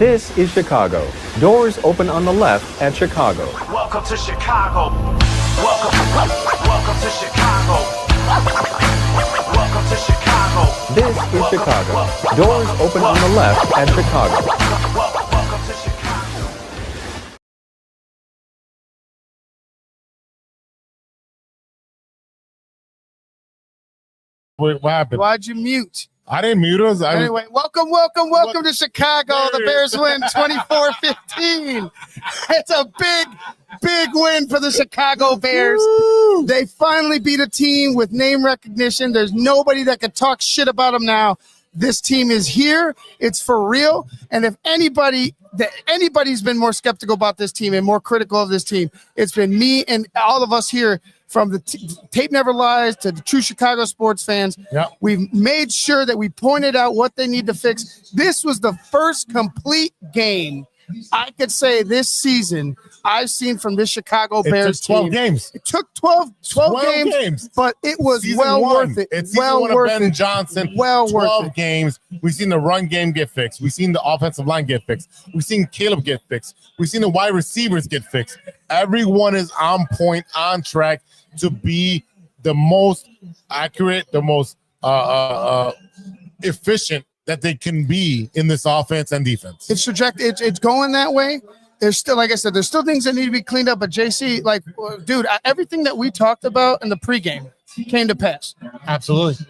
This is Chicago. Doors open on the left at Chicago. Welcome to Chicago. Welcome to Chicago. Welcome to Chicago. This is Chicago. Doors open on the left at Chicago. Welcome to Chicago. What happened? Why'd you mute? I didn't mute us. Anyway, welcome to Chicago. The Bears win 24-15. It's a big win for the Chicago Bears. Woo! They finally beat a team with name recognition. There's nobody that can talk shit about them now. This team is here. It's for real. And if anybody's been more skeptical about this team and more critical of this team, it's been me and all of us here. From the Tape Never Lies to the true Chicago sports fans, We've made sure that we pointed out what they need to fix. This was the first complete game I could say this season I've seen from this Chicago Bears took 12 team. games. It took 12 games, but it was Season well one. worth it. It's well season one worth of Ben it. Johnson. Well 12 worth it. games. We've seen the run game get fixed. We've seen the offensive line get fixed. We've seen Caleb get fixed. We've seen the wide receivers get fixed. Everyone is on point, on track to be the most accurate, the most efficient that they can be in this offense and defense. It's going that way. There's still, like I said, there's still things that need to be cleaned up. But JC, like, dude, everything that we talked about in the pregame came to pass. Absolutely.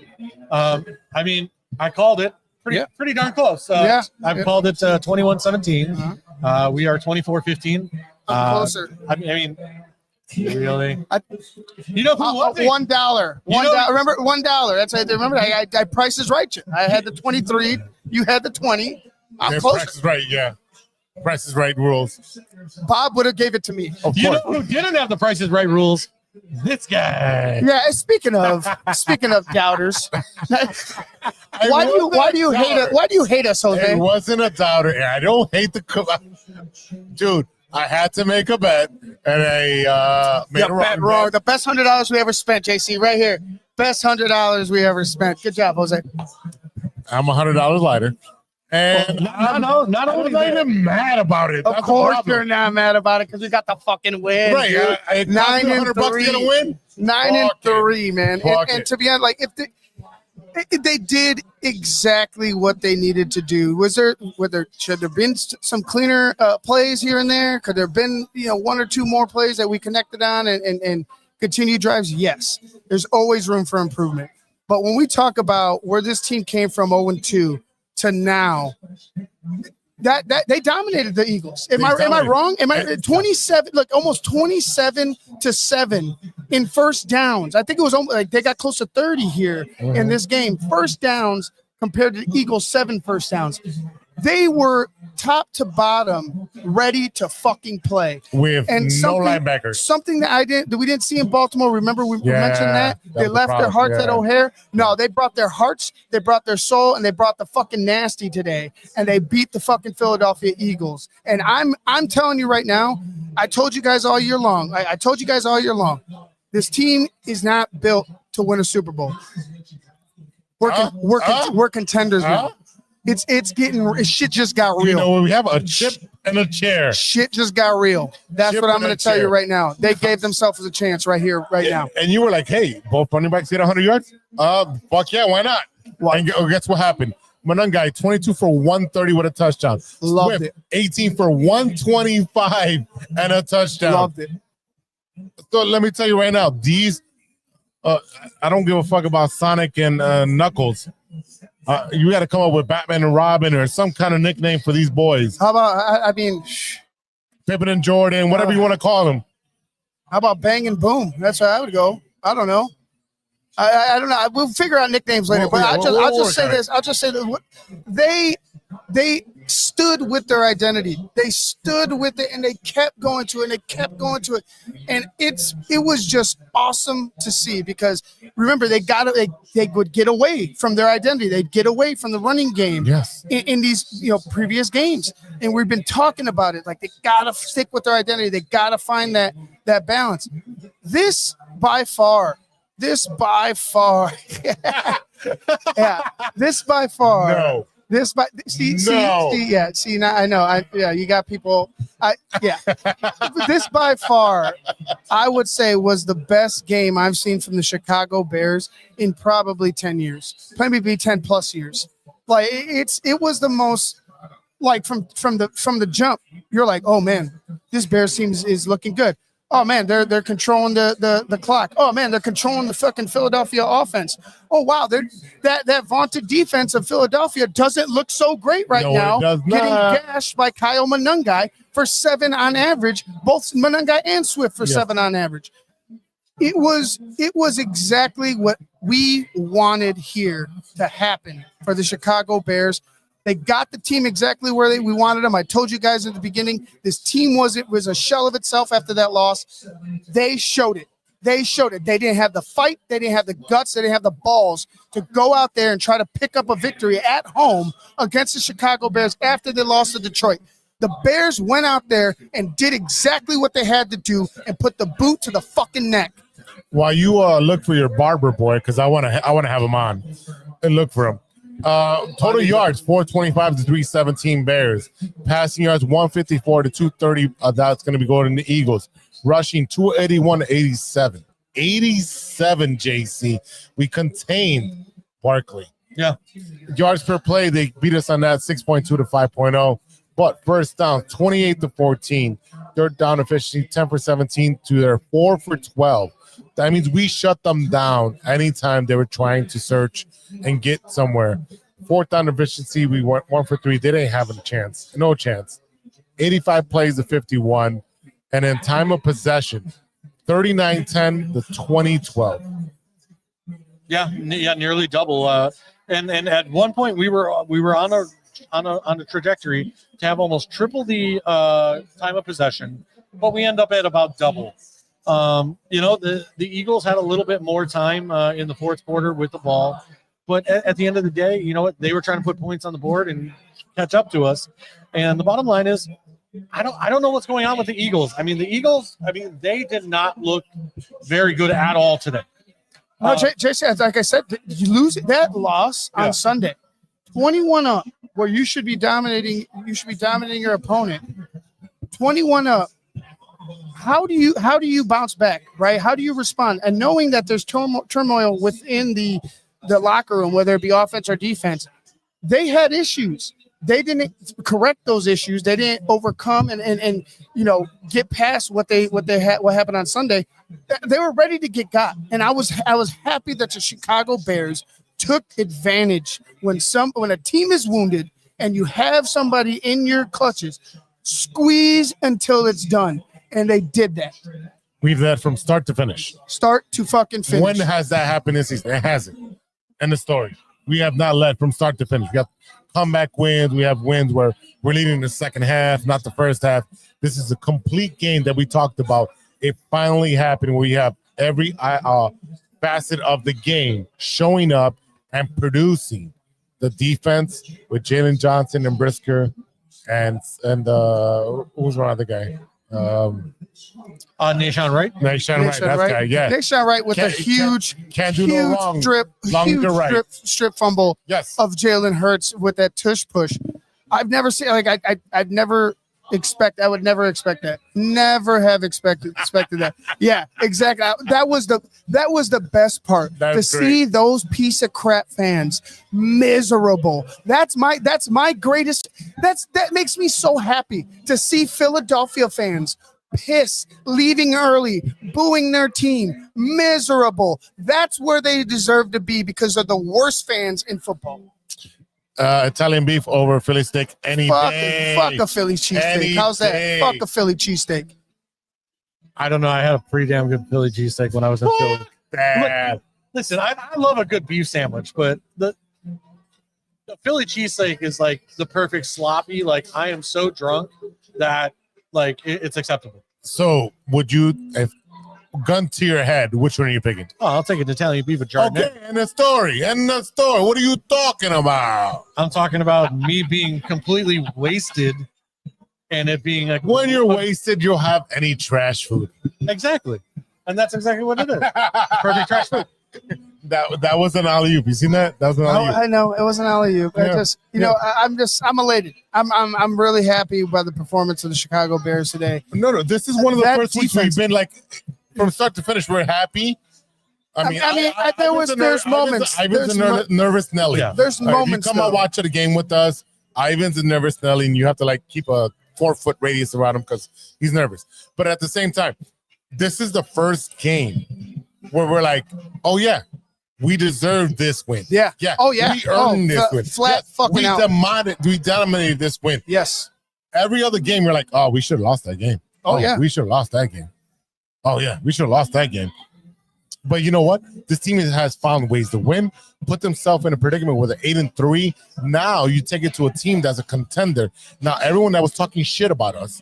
I mean, I called it pretty darn close. I've called it 21-17. We are 24-15. Closer. I mean, really? You know who $1. won $1. Remember $1. That's I remember. I Price is Right. I had the 23. You had the 20. I'm closer. Price is Right. Yeah. Price is Right rules. Bob would have gave it to me. You know who didn't have the Price is Right rules? This guy. Yeah. Speaking of doubters, why do you hate us, Jose? It wasn't a doubter. I don't hate the dude. I had to make a bet, and I made a bet wrong. The best $100 we ever spent, JC, right here. Best $100 we ever spent. Good job, Jose. I'm $100 lighter, and not only I'm not even mad about it. Of course, you're not mad about it because we got the fucking win. Right? Dude. 9-3. $100 gonna win. 9-3, man. And to be honest, like if they did exactly what they needed to do. Should there been some cleaner plays here and there? Could there have been one or two more plays that we connected on and continue drives? Yes, there's always room for improvement. But when we talk about where this team came from 0-2 to now, that they dominated the Eagles. Am I wrong? Am I 27? Look, almost 27-7 in first downs. I think it was almost like they got close to 30 here in this game. First downs compared to the Eagles, 7 first downs. They were top to bottom ready to fucking play With no linebackers. Something that we didn't see in Baltimore. Remember we mentioned that they left their hearts at O'Hare. No, they brought their hearts, they brought their soul, and they brought the fucking nasty today, and they beat the fucking Philadelphia Eagles. And I'm telling you right now, I told you guys all year long. I told you guys all year long. This team is not built to win a Super Bowl. We're contenders now. Shit just got real. We have a chip and a chair. Shit just got real. That's what I'm going to tell you right now. They gave themselves a chance right here, right now. And you were like, hey, both running backs get 100 yards? Fuck yeah, why not? And guess what happened? Manungai, 22 for 130 with a touchdown. Loved Swift, it. 18 for 125 and a touchdown. Loved it. So let me tell you right now, these I don't give a fuck about Sonic and Knuckles. You got to come up with Batman and Robin or some kind of nickname for these boys. How about, Pippen and Jordan, whatever you want to call them. How about Bang and Boom? That's how I would go. I don't know. I don't know. We'll figure out nicknames later. But I'll just say this. I'll just say that they stood with their identity. They stood with it, and they kept going to it, and it was just awesome to see because remember they would get away from their identity. They'd get away from the running game. Yes. In these previous games, and we've been talking about it. Like they gotta stick with their identity. They gotta find that balance. This by far. See, now I know. You got people. This by far, I would say, was the best game I've seen from the Chicago Bears in probably 10 years, maybe 10 plus years. Like it was the most, like from the jump, you're like, oh man, this Bears team is looking good. Oh man, they're controlling the clock. Oh man, they're controlling the fucking Philadelphia offense. Oh wow, that vaunted defense of Philadelphia doesn't look so great now. Getting gashed by Kyle Monungai for 7 on average, both Monungai and Swift for 7 on average. It was exactly what we wanted here to happen for the Chicago Bears. They got the team exactly where we wanted them. I told you guys at the beginning, this team was a shell of itself after that loss. They showed it. They didn't have the fight. They didn't have the guts. They didn't have the balls to go out there and try to pick up a victory at home against the Chicago Bears after they lost to Detroit. The Bears went out there and did exactly what they had to do and put the boot to the fucking neck. While you look for your barber boy, because I want to have him on and look for him. Total yards 425 to 317 Bears. Passing yards 154 to 230. That's going to be going to the Eagles. Rushing 281 to 87. 87 JC. We contained Barkley. Yeah. Yards per play, they beat us on that 6.2 to 5.0. But first down 28 to 14. Third down efficiency 10 for 17 to their 4 for 12. That means we shut them down anytime they were trying to search and get somewhere. Fourth down efficiency, we went 1 for 3. They didn't have a chance. No chance. 85 plays to 51. And then time of possession, 39-10 to 20-12. Yeah, nearly double. And at one point we were on a trajectory to have almost triple the time of possession, but we end up at about double. The Eagles had a little bit more time in the fourth quarter with the ball, but at the end of the day, you know what? They were trying to put points on the board and catch up to us. And the bottom line is, I don't know what's going on with the Eagles. They did not look very good at all today. No, Jason, like I said, you lose that loss on Sunday, 21 up, where you should be dominating. You should be dominating your opponent. 21 up. How do you bounce back, right? How do you respond? And knowing that there's turmoil within the locker room, whether it be offense or defense, they had issues. They didn't correct those issues. They didn't overcome and get past what happened on Sunday. They were ready to get got, and I was happy that the Chicago Bears took advantage when a team is wounded and you have somebody in your clutches. Squeeze until it's done. And they did that. We've that from start to finish. Start to fucking finish. When has that happened this season? It hasn't. End of story. We have not led from start to finish. We have comeback wins. We have wins where we're leading the second half, not the first half. This is a complete game that we talked about. It finally happened where we have every facet of the game showing up and producing. The defense with Jalen Johnson and Brisker and who was one other guy? Nation Wright. Nation Wright, that guy, yeah. Nation Wright with a huge strip fumble of Jalen Hurts with that tush push. I've never seen I'd never expect. I would never expect that. Never have expected that. Yeah, exactly. That was the best part. See those piece of crap fans miserable. That's my greatest. That makes me so happy to see Philadelphia fans leaving early, booing their team, miserable. That's where they deserve to be because they're the worst fans in football. Italian beef over Philly steak any day. Fuck a Philly cheesesteak. How's that? Fuck a Philly cheesesteak. I don't know. I had a pretty damn good Philly cheesesteak when I was in Philly. Listen, I love a good beef sandwich, but the Philly cheesesteak is like the perfect sloppy. Like I am so drunk that like it's acceptable. So would you, if gun to your head, which one are you picking? Oh, I'll take an Italian beef with Chardonnay. Okay, and the story. What are you talking about? I'm talking about me being completely wasted and it being like when you're wasted, you'll have any trash food. Exactly. And that's exactly what it is. Perfect trash food. That was an alley-oop. You seen that? That was an alley-oop. I know it was an alley-oop. Yeah. I'm elated. I'm really happy by the performance of the Chicago Bears today. No. This is one of the That first weeks we've been like, from start to finish, we're happy. There's moments. Ivan's a nervous Nelly. Yeah. There's moments. If you come and watch the game with us, Ivan's a nervous Nelly, and you have to like keep a 4-foot radius around him because he's nervous. But at the same time, this is the first game where we're like, oh yeah, we deserve this win. Yeah. Oh yeah. We earned this win. Flat fucking out. We dominated this win. Yes. Every other game, you're like, oh, we should have lost that game. Oh yeah. We should have lost that game. Oh yeah, we should have lost that game. But you know what? This team has found ways to win, put themselves in a predicament where they're 8-3. Now you take it to a team that's a contender. Now everyone that was talking shit about us,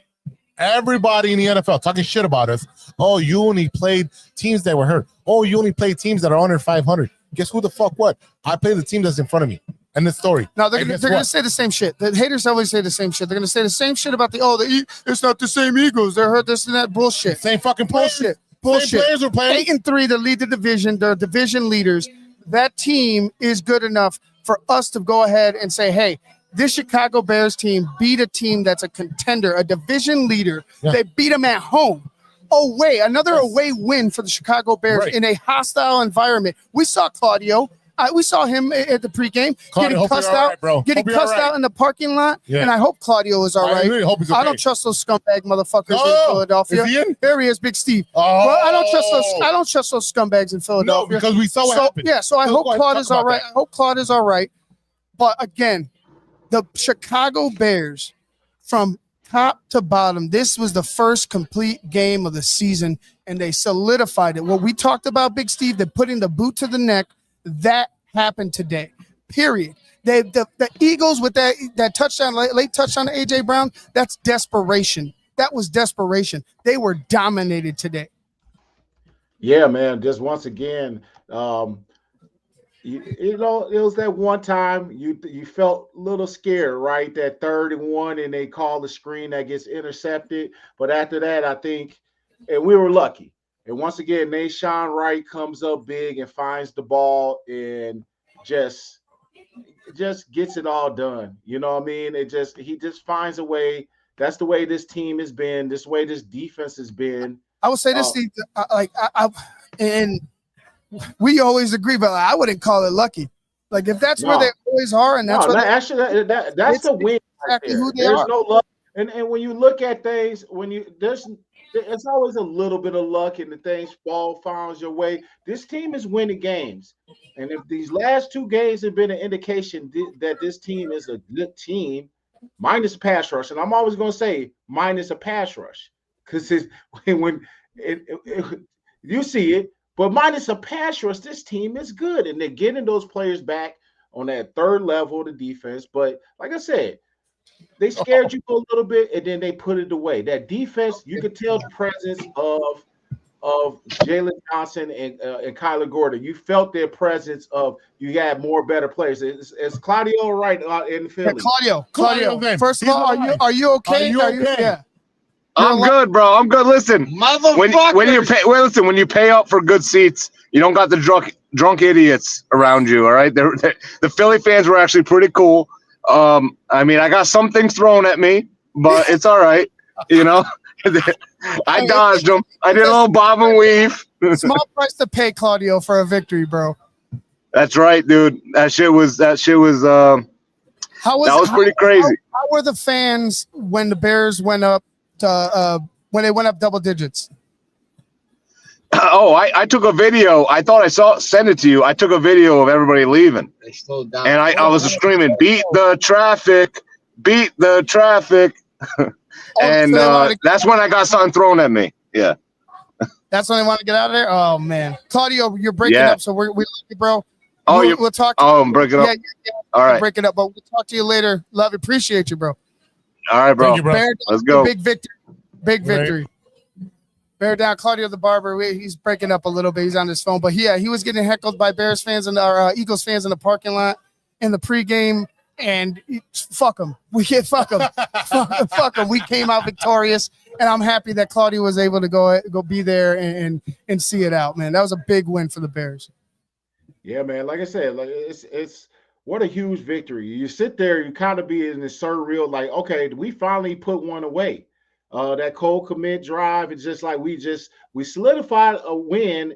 everybody in the NFL talking shit about us. Oh, you only played teams that were hurt. Oh, you only played teams that are under 500. Guess who the fuck what? I played the team that's in front of me. And the story. No, they're going to say the same shit. The haters always say the same shit. They're going to say the same shit about it's not the same Eagles. They're hurt this and that bullshit. Same fucking bullshit. Same players were playing. 8-3 to lead the division. They're division leaders. That team is good enough for us to go ahead and say, hey, this Chicago Bears team beat a team that's a contender, a division leader. Yeah. They beat them at home. Another away win for the Chicago Bears in a hostile environment. We saw Claudio. We saw him at the pregame getting cussed out, out in the parking lot. Yeah. And I hope Claudio is all right. Really hope he's okay. I don't trust those scumbag motherfuckers in Philadelphia. Is he in? There he is, Big Steve. Oh. Well, I don't trust those scumbags in Philadelphia. No, because we saw what happened. Yeah, so I hope Claude is all right. I hope Claude is all right. But again, the Chicago Bears, from top to bottom, this was the first complete game of the season, and they solidified it. What we talked about, Big Steve, they're putting the boot to the neck. That happened today, period. The Eagles with that touchdown, late touchdown to A.J. Brown, that's desperation. That was desperation. They were dominated today. Yeah, man. Just once again, it was that one time you felt a little scared, right? That 3rd and 1, and they call the screen that gets intercepted. But after that, I think, and we were lucky. And once again, Nashawn Wright comes up big and finds the ball and just gets it all done. You know what I mean? He just finds a way. That's the way this team has been. This way this defense has been. I would say this, Steve, and we always agree, but I wouldn't call it lucky. Like if that's where they always are, and that's that's the win. Exactly who they There's are. no luck. And when you look at things, it's always a little bit of luck and the things finds your way. This team is winning games. And if these last 2 games have been an indication that this team is a good team, minus a pass rush, and I'm always going to say minus a pass rush because when you see it, but minus a pass rush, this team is good. And they're getting those players back on that 3rd level of the defense. But like I said, they scared you for a little bit, and then they put it away. That defense, you could tell the presence of Jalen Johnson and Kyler Gordon. You felt their presence of you had more better players. Is Claudio right in Philly? Yeah, Claudio. First of all, are you okay? Are you okay? Yeah. I'm good, bro. I'm good. Listen, Motherfucker. when you pay up for good seats, you don't got the drunk idiots around you. All right, the Philly fans were actually pretty cool. I mean, I got some things thrown at me, but it's all right. You know, I dodged them. I did a little bob and weave. Small price to pay, Claudio, for a victory, bro. That's right, dude. That shit was pretty crazy. How were the fans when the Bears went up when they went up double digits? Oh, I took a video. I thought I sent it to you. I took a video of everybody leaving. They slowed down. And I was screaming, beat the traffic. And that's when I got something thrown at me. Yeah. That's when they want to get out of there? Oh, man. Claudio, you're breaking up, so we love you, bro. We'll talk to you. I'm breaking up. Yeah. All right. Break it up, but we'll talk to you later. Love you. Appreciate you, bro. All right, bro. Thank you, bro. Let's go. Big victory. Big victory. Bear down, Claudio the barber. He's breaking up a little bit. He's on his phone, but he was getting heckled by Bears fans and our Eagles fans in the parking lot in the pregame. And fuck them. Fuck them. We came out victorious, and I'm happy that Claudio was able to go be there and see it out, man. That was a big win for the Bears. Yeah, man. Like I said, like it's what a huge victory. You sit there, you kind of be in this surreal, like, okay, we finally put one away. That cold commit drive, it's just like we solidified a win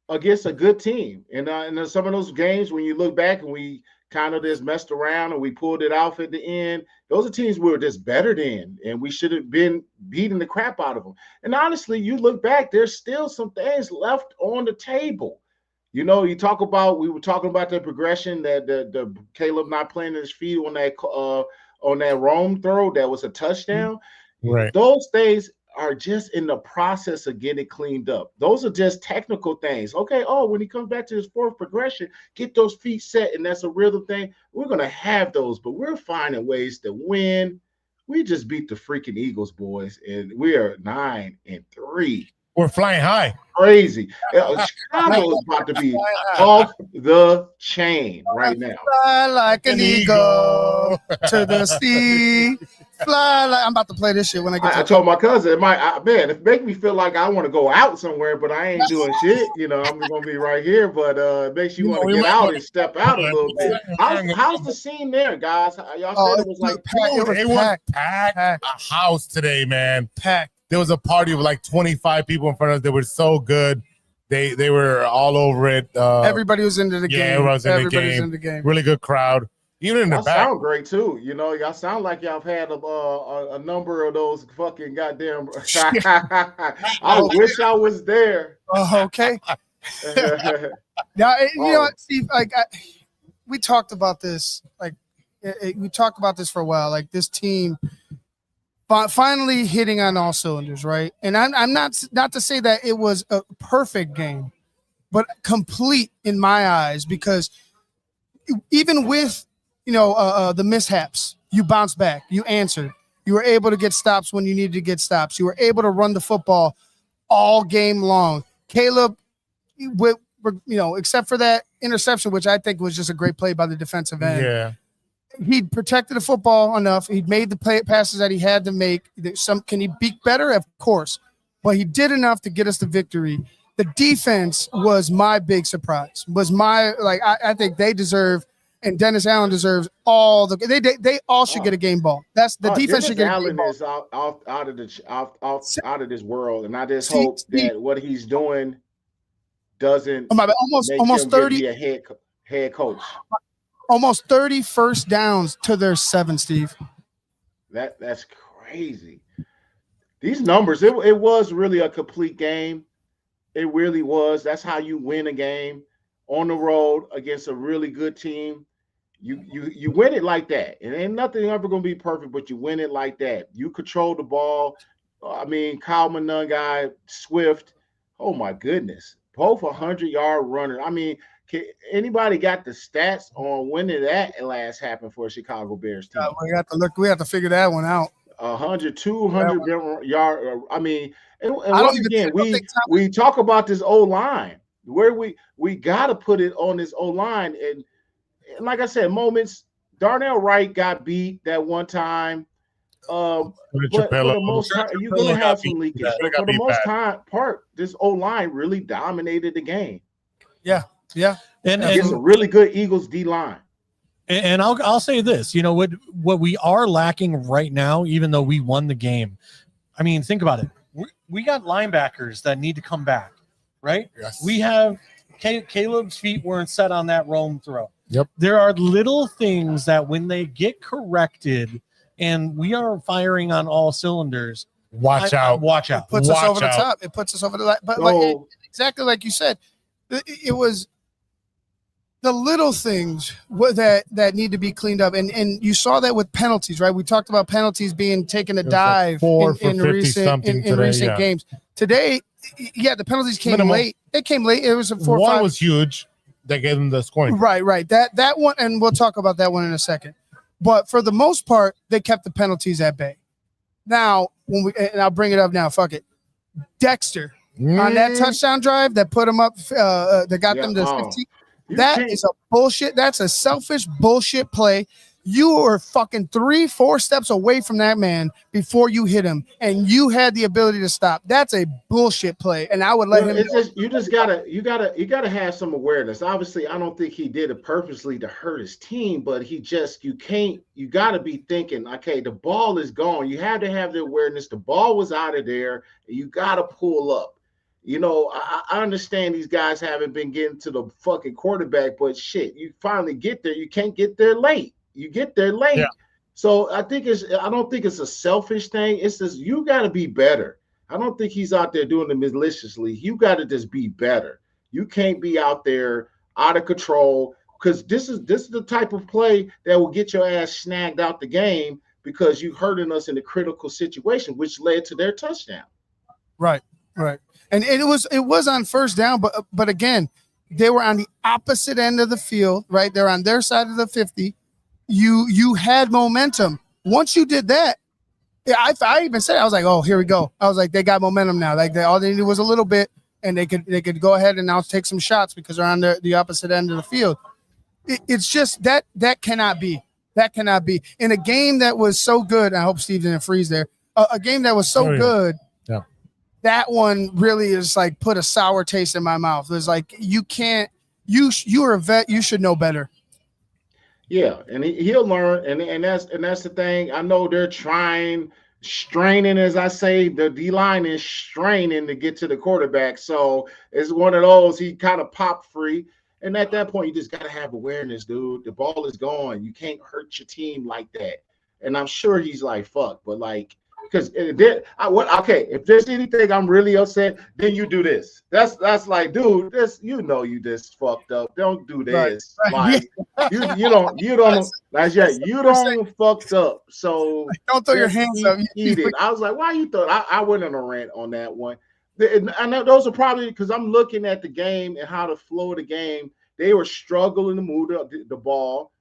against a good team. And then some of those games when you look back and we kind of just messed around and we pulled it off at the end, those are teams we were just better than, and we should have been beating the crap out of them. And honestly, you look back, there's still some things left on the table. You know, we were talking about the progression that the Caleb not playing his feet on that roam throw that was a touchdown. Right. Those things are just in the process of getting cleaned up. Those are just technical things. Okay, when he comes back to his fourth progression, get those feet set, and that's a real thing. We're gonna have those, but we're finding ways to win. We just beat the freaking Eagles, boys, and we are 9-3. We're flying high. Crazy. Chicago is about to be off the chain right now. Fly like an eagle to the sea. Fly like I'm about to play this shit when I get. I told my cousin, man, it make me feel like I want to go out somewhere, but I ain't doing shit. You know, I'm gonna be right here, but it makes you want to get out and step out a little bit. How's the scene there, guys? Y'all said it was like it was packed. A house today, man. Packed. There was a party of like 25 people in front of us. They were so good. They were all over it. Everybody was into the game. Everybody's in the game. Really good crowd. Even in the y'all back. sound great too. You know, y'all sound like y'all have had a number of those fucking goddamn. I wish I was there. Okay. Now, you know what, Steve? Like, we talked about this. Like, we talked about this for a while. Like, this team finally hitting on all cylinders, right? And I'm not to say that it was a perfect game, but complete in my eyes, because even with the mishaps, you bounced back, you answered, you were able to get stops when you needed to get stops, you were able to run the football all game long. Caleb, except for that interception, which I think was just a great play by the defensive end. Yeah. He'd protected the football enough. He'd made the passes that he had to make. Can he be better? Of course. But he did enough to get us the victory. The defense was my big surprise. I think they deserve, and Dennis Allen deserves all they all should get a game ball. That's the defense should get a game ball. Dennis Allen is out of this world, and I just hope that what he's doing doesn't almost 30 be a head coach. Almost 30 first downs to their 7, Steve. That's crazy. These numbers, it was really a complete game. It really was. That's how you win a game on the road against a really good team. You win it like that. And ain't nothing ever going to be perfect, but you win it like that. You control the ball. I mean, Kyle Monangai, Swift. Oh, my goodness. Both 100-yard runners. I mean, anybody got the stats on when did that last happen for a Chicago Bears team? We have to figure that one out. 100, 200 yard. I mean, and once again, we talk about this O-line, where we got to put it on this O-line. And like I said, moments, Darnell Wright got beat that one time. But for the most part, you're going to have some leakage. But for the most part, this O-line really dominated the game. Yeah. Yeah. And it's a really good Eagles D-line. And I'll say this, what we are lacking right now, even though we won the game. I mean, think about it. We got linebackers that need to come back, right? Yes. We have Caleb's feet weren't set on that roam throw. Yep. There are little things that when they get corrected and we are firing on all cylinders, watch out. It puts us over the top. It puts us over the top. But exactly like you said, it was the little things that need to be cleaned up. And you saw that with penalties, right? We talked about penalties being taken a dive in recent games. Today, the penalties came late. It came late. It was a 4 One was huge. They gave them the scoring. Right. That one, and we'll talk about that one in a second. But for the most part, they kept the penalties at bay. Now, and I'll bring it up now. Fuck it. Dexter on that touchdown drive that put them up, that got them to 15. That is a bullshit. That's a selfish bullshit play. You were fucking 3-4 steps away from that man before you hit him, and you had the ability to stop. That's a bullshit play, and I would let him. It's just you gotta have some awareness. Obviously, I don't think he did it purposely to hurt his team, but you gotta be thinking, okay, the ball is gone. You have to have the awareness. The ball was out of there, and you gotta pull up. You know, I understand these guys haven't been getting to the fucking quarterback, but shit, you finally get there. You can't get there late. You get there late. Yeah. So I don't think it's a selfish thing. It's just you got to be better. I don't think he's out there doing it maliciously. You got to just be better. You can't be out there out of control, because this is the type of play that will get your ass snagged out the game because you hurting us in a critical situation, which led to their touchdown. Right. And it was on first down, but again, they were on the opposite end of the field, right? They're on their side of the 50. You had momentum. Once you did that, I even said, I was like, oh, here we go. I was like, they got momentum now. Like all they needed was a little bit, and they could go ahead and now take some shots because they're on the opposite end of the field. It's just that cannot be. That cannot be. In a game that was so good, I hope Steve didn't freeze there. A game that was so good. Yeah. That one really is like put a sour taste in my mouth. It's like you can't. You're a vet. You should know better. Yeah, and he'll learn, and that's the thing. I know they're straining, as I say, the D-line is straining to get to the quarterback. So it's one of those, he kind of popped free. And at that point, you just got to have awareness, dude. The ball is gone. You can't hurt your team like that. And I'm sure he's like, fuck, but like, because if there's anything I'm really upset, then you do this. That's like, dude, this, you just fucked up. Don't do this. Right. Like you don't fucked up. So don't throw your hands up. Eat it. I was like, why you thought I went on a rant on that one. I know those are probably because I'm looking at the game and how the flow of the game. They were struggling to move the ball.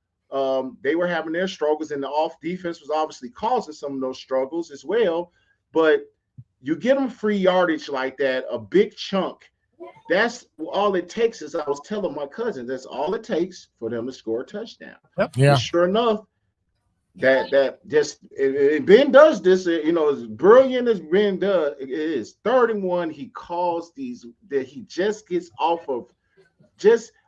They were having their struggles, and the off defense was obviously causing some of those struggles as well. But you get them free yardage like that, a big chunk. That's all it takes. Is I was telling my cousin, that's all it takes for them to score a touchdown. Yep. Yeah. And sure enough, that just Ben does this. As brilliant as Ben does, it is 31. He calls these that he just gets off of.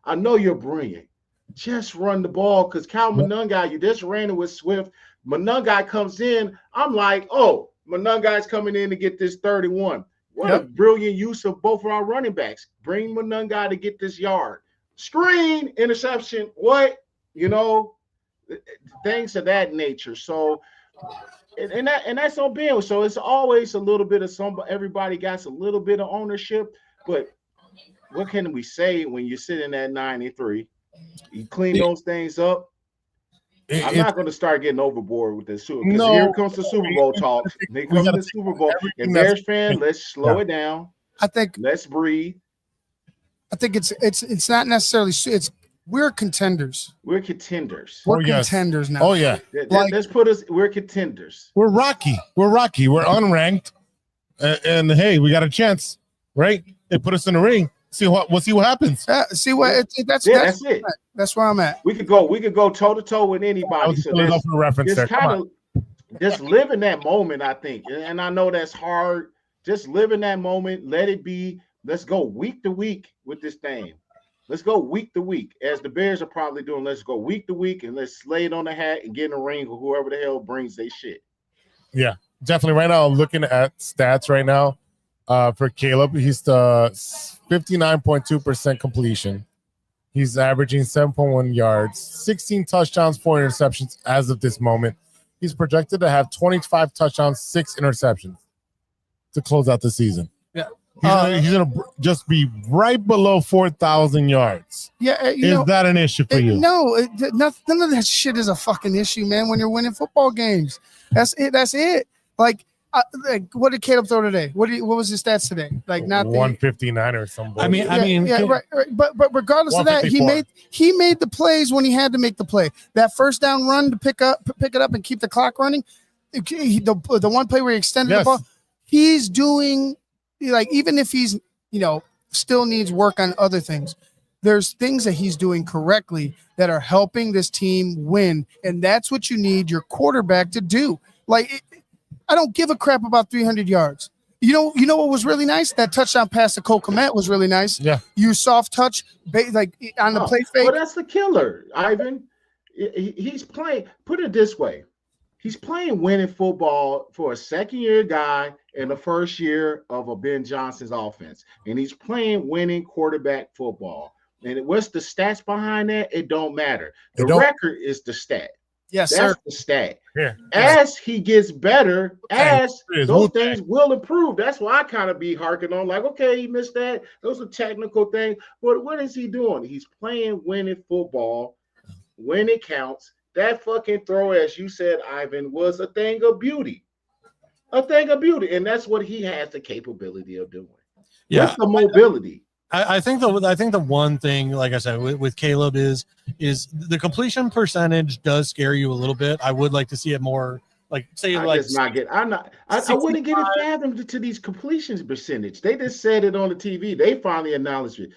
I know you're brilliant. Just run the ball, because Cal Monungai, you just ran it with Swift. Monungai comes in. I'm like, oh, Monungai's coming in to get this 31. What a brilliant use of both of our running backs. Bring Monungai to get this yard. Screen, interception, things of that nature. So, and that's on Ben. So it's always a little bit of everybody got a little bit of ownership, but what can we say when you're sitting at 93? You clean those things up. I'm not going to start getting overboard with this too, because here comes the Super Bowl talk. They come to the Super Bowl. And Bears fan, let's slow it down. I think let's breathe. I think it's not necessarily we're contenders. We're contenders. We're contenders now. Oh yeah. Let's put us. We're contenders. We're Rocky. We're unranked, and hey, we got a chance, right? They put us in the ring. We'll see what happens. That's it. That's where I'm at. We could go toe to toe with anybody. So just live in that moment, I think. And I know that's hard. Just live in that moment. Let it be. Let's go week to week with this thing. Let's go week to week, as the Bears are probably doing. Let's go week to week, and let's lay it on the hat and get in the ring with whoever the hell brings their shit. Yeah, definitely. Right now, I'm looking at stats right now. For Caleb, he's the 59.2% completion. He's averaging 7.1 yards, 16 touchdowns, 4 interceptions as of this moment. He's projected to have 25 touchdowns, 6 interceptions to close out the season. Yeah. He's going to just be right below 4,000 yards. Yeah. Is that an issue for you? No, none of that shit is a fucking issue, man, when you're winning football games. That's it. Like, what did Caleb throw today? What was his stats today? Like not 159 or something. I mean, right. But regardless of that, he made the plays when he had to make the play. That first down run to pick it up and keep the clock running. The one play where he extended the ball, he's doing, like, even if he's still needs work on other things. there's things that he's doing correctly that are helping this team win, and that's what you need your quarterback to do. I don't give a crap about 300 yards. You know what was really nice? That touchdown pass to Cole Kmet was really nice. Yeah. You soft touch, on the play fake. Well, that's the killer, Ivan. He's playing. Put it this way. He's playing winning football for a second-year guy in the first year of a Ben Johnson's offense. And he's playing winning quarterback football. And what's the stats behind that? It don't matter. The record is the stat. Yes, that's sir. the stat. Yeah. As he gets better, those things will improve. That's why I kind of be harking on, like, okay, he missed that. Those are technical things. But what is he doing? He's playing winning football when it counts. That fucking throw, as you said, Ivan, was a thing of beauty. A thing of beauty. And that's what he has the capability of doing. Yeah. What's the mobility? I think the one thing, like I said, with Caleb is the completion percentage does scare you a little bit. I would like to see it more, I wouldn't get it fathomed to these completions percentage. They just said it on the TV. They finally acknowledged it.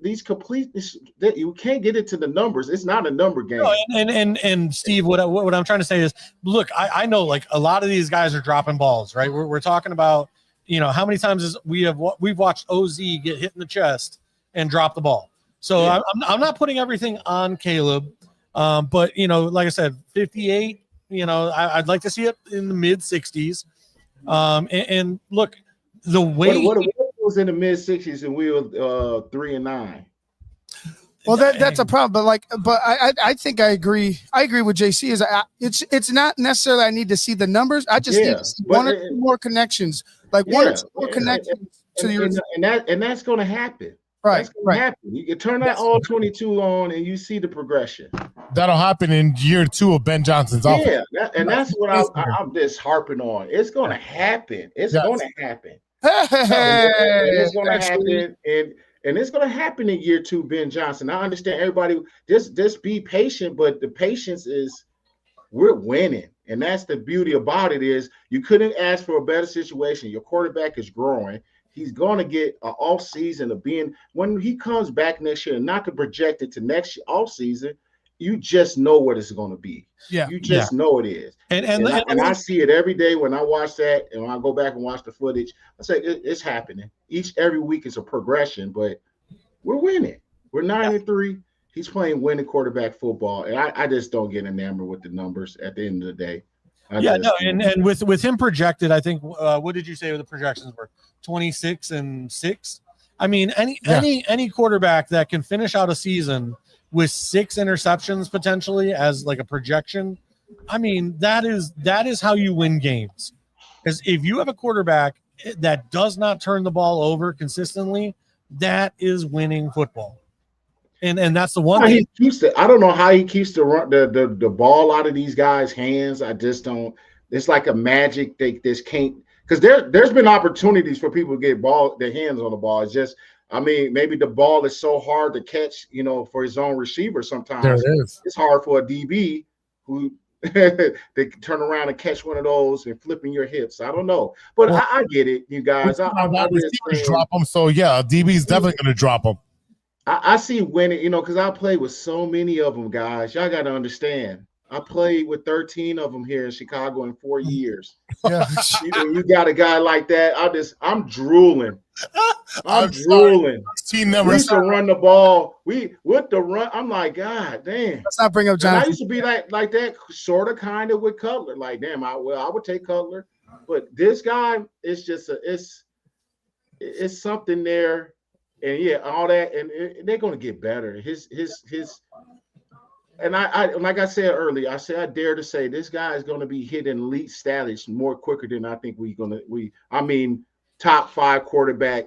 These completions, you can't get it to the numbers. It's not a number game. No, and Steve, what I'm trying to say is, look, I know like a lot of these guys are dropping balls, right? We're talking about, how many times we've watched OZ get hit in the chest and drop the ball. So yeah. I'm not putting everything on Caleb, but like I said, 58. I'd like to see it in the mid 60s. And look, the way what was in the mid 60s and we were 3-9. Well, that's a problem, but I think I agree. I agree with JC. It's not necessarily I need to see the numbers. I just need to see one or two more connections, one or two more connections and that's going to happen. Right, that's going to happen. You can turn that all 22 on, and you see the progression. That'll happen in year 2 of Ben Johnson's offense. Yeah, that's what I'm just harping on. It's going to happen. It's going to happen. It's going to happen, and it's going to happen in year 2, Ben Johnson. I understand everybody just be patient, but the patience is we're winning. And that's the beauty about it is you couldn't ask for a better situation. Your quarterback is growing. He's going to get an off season of being when he comes back next year, and not to project it to next year, off season. You just know what it's going to be. Yeah, you just know it is. And I see it every day when I watch that, and when I go back and watch the footage, I say it's happening. Every week is a progression, but we're winning. We're 9-3. He's playing winning quarterback football, and I just don't get enamored with the numbers at the end of the day. And with him projected, I think what did you say the projections were? 26-6. I mean, any quarterback that can finish out a season with 6 interceptions potentially as like a projection, I mean, that is how you win games. Because if you have a quarterback that does not turn the ball over consistently, that is winning football. And that's the one thing. I don't know how he keeps the ball out of these guys' hands. I just don't. It's like a magic. They just can't, because there's been opportunities for people to get their hands on the ball. It's just, I mean, maybe the ball is so hard to catch, for his own receiver. Sometimes there it is. It's hard for a DB who they can turn around and catch one of those and flipping your hips. I don't know, but I get it, you guys. Receivers drop them, so yeah, DB's definitely going to drop them. I see winning, because I played with so many of them, guys. Y'all got to understand. I played with 13 of them here in Chicago in 4 years. Yeah. You got a guy like that. I'm drooling. I'm drooling. Team we used to run the ball. With the run, I'm like, God damn. Let's not bring up Johnson. I used to be like that, sort of, kind of with Cutler. Like, damn, I would take Cutler, but this guy is just it's something there. And yeah, all that, and they're going to get better. And I like I said earlier, I dare to say this guy is going to be hitting elite status more quicker than I think top 5 quarterback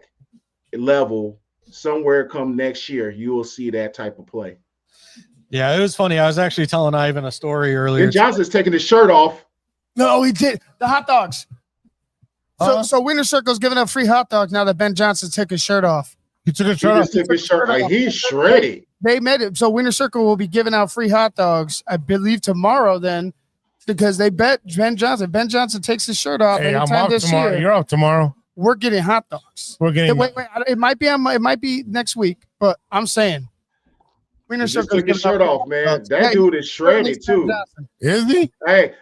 level somewhere come next year. You will see that type of play. Yeah, it was funny. I was actually telling Ivan a story earlier. And Johnson's taking his shirt off. No, he did. The hot dogs. So Winter Circle's giving up free hot dogs now that Ben Johnson took his shirt off. He took his shirt off. Like, he's shredded. They made it. So Winter Circle will be giving out free hot dogs, I believe, tomorrow then, because they bet Ben Johnson. Ben Johnson takes his shirt off anytime this year. You're off tomorrow. We're getting hot dogs. We're getting. Wait. It might be next week, but I'm saying Wiener He just Circle took his shirt off, man. That dude is shredded too. Is he? Hey,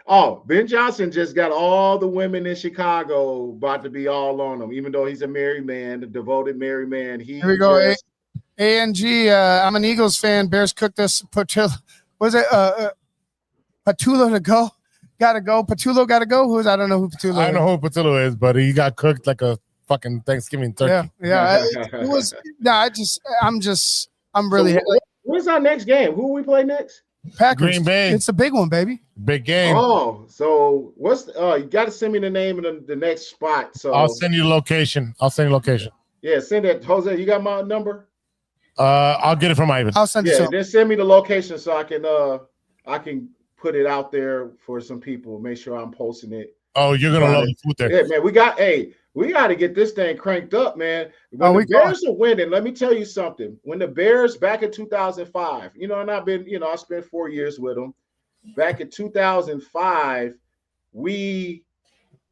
Ben Johnson just got all the women in Chicago about to be all on him, even though he's a married man, a devoted married man. Here we go. ANG. I'm an Eagles fan. Bears cooked us. Was it Patullo to go? Gotta go. Patullo gotta go. I don't know who Patullo is. I don't know who Patullo is, but he got cooked like a fucking Thanksgiving turkey. Yeah. It was. No, I'm really. When's our next game? Who we play next? Packers. Green Bay. It's a big one, baby. Big game. Oh, so what's you got to send me the name of the next spot. So I'll send you the location. Yeah, send it. Jose, you got my number? I'll get it from Ivan. I'll send it. Yeah, then send me the location so I can put it out there for some people. Make sure I'm posting it. Oh, you're gonna love the food there. Yeah, man. We got to get this thing cranked up, man. When the Bears are winning, let me tell you something. When the Bears back in 2005, and I spent 4 years with them. Back in 2005,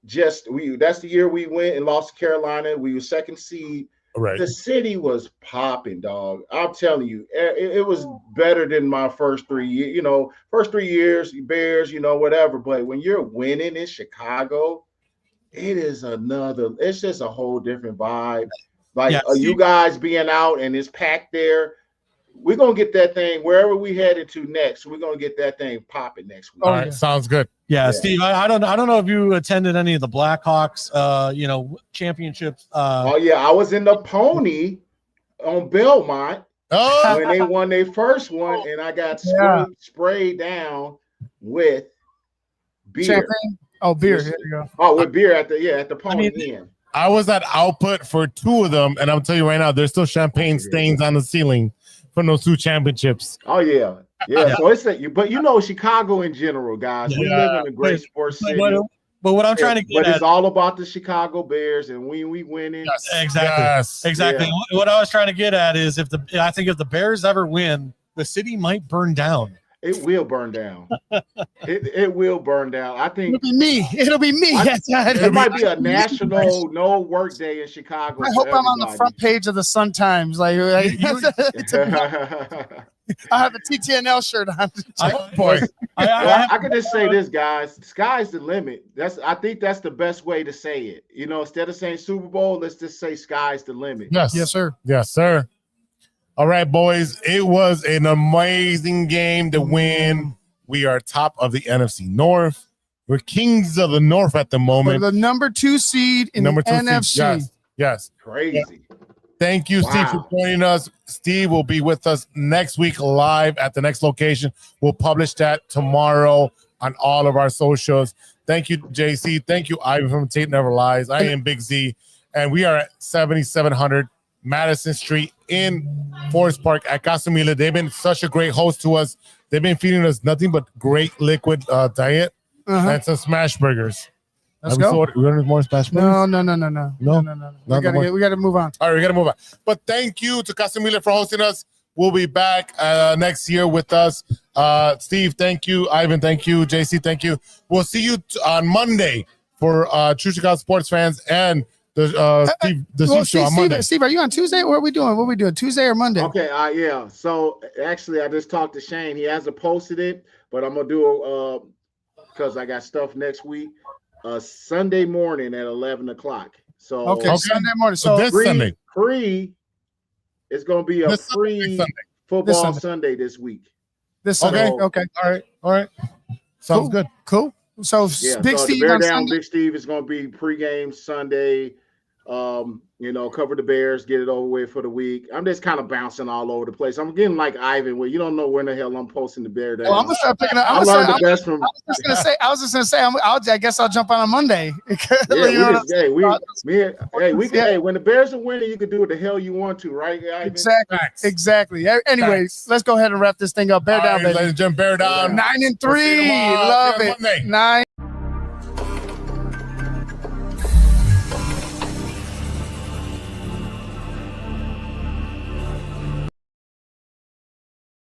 that's the year we went and lost to Carolina. We were second seed. Right. The city was popping, dog. I'm telling you, it was better than my first 3 years. First 3 years, Bears, whatever. But when you're winning in Chicago, it's just a whole different vibe. Like you guys being out and it's packed there. We're gonna get that thing wherever we headed to next. We're gonna get that thing popping next week. All right, sounds good. Yeah, Steve, I don't know if you attended any of the Blackhawks championships. I was in the Pony on Belmont when they won their first one, and I got sprayed down with beer. Champagne? Oh, beer. Here you go. Oh, with beer at the Pony Inn. I was at Output for 2 of them, and I'm telling you right now, there's still champagne stains on the ceiling from those 2 championships. Oh yeah. So it's Chicago in general, guys. We live in a great sports city. But what I'm trying to get at, it's all about the Chicago Bears, and we winning. Yes, exactly. Yeah. What I was trying to get at is if the Bears ever win, the city might burn down. It will burn down. It will burn down. I think it'll be me. It might be a national no work day in Chicago. I hope I'm on the front page of the Sun Times. I have the TTNL shirt on. I can just say this, guys. Sky's the limit. I think that's the best way to say it. Instead of saying Super Bowl, let's just say sky's the limit. Yes, sir. Yes, sir. All right, boys. It was an amazing game to win. We are top of the NFC North. We're kings of the North at the moment. We're the number 2 seed in the NFC. Yes. Crazy. Thank you, Steve, for joining us. Steve will be with us next week live at the next location. We'll publish that tomorrow on all of our socials. Thank you, JC. Thank you, Ivan from Tape Never Lies. I am Big Z, and we are at 7700 Madison Street in Forest Park at Casa Humilde. They've been such a great host to us. They've been feeding us nothing but great liquid diet and some smash burgers. Let's go. We want more smash burgers? No. We got to move on. All right, we got to move on. But thank you to Casa Humilde for hosting us. We'll be back next year with us. Steve, thank you. Ivan, thank you. JC, thank you. We'll see you on Monday for True Chicago sports fans and the show on Monday. Steve, are you on Tuesday? What are we doing? What are we doing? Tuesday or Monday? Okay, yeah. So actually, I just talked to Shane. He hasn't posted it, but I'm gonna do because I got stuff next week. Sunday morning at 11 o'clock. So okay. Sunday morning. So this Sunday. It's gonna be a free football Sunday this week. This Sunday. Okay. All right. Sounds good. Cool. So Big Steve Bear on Down Sunday. Big Steve is gonna be pregame Sunday. Cover the Bears, get it over with for the week. I'm just kind of bouncing all over the place. I'm getting like Ivan, where you don't know when the hell I'm posting the Bear Down. Well, I'm gonna start picking up. I learned the best from. I was just gonna say. I guess I'll jump on Monday. When the Bears are winning, you can do what the hell you want to, right, Ivan? Exactly. Anyways, let's go ahead and wrap this thing up. Bear down, baby. Ladies and gentlemen, Bear Down. 9-3. Love it. 9.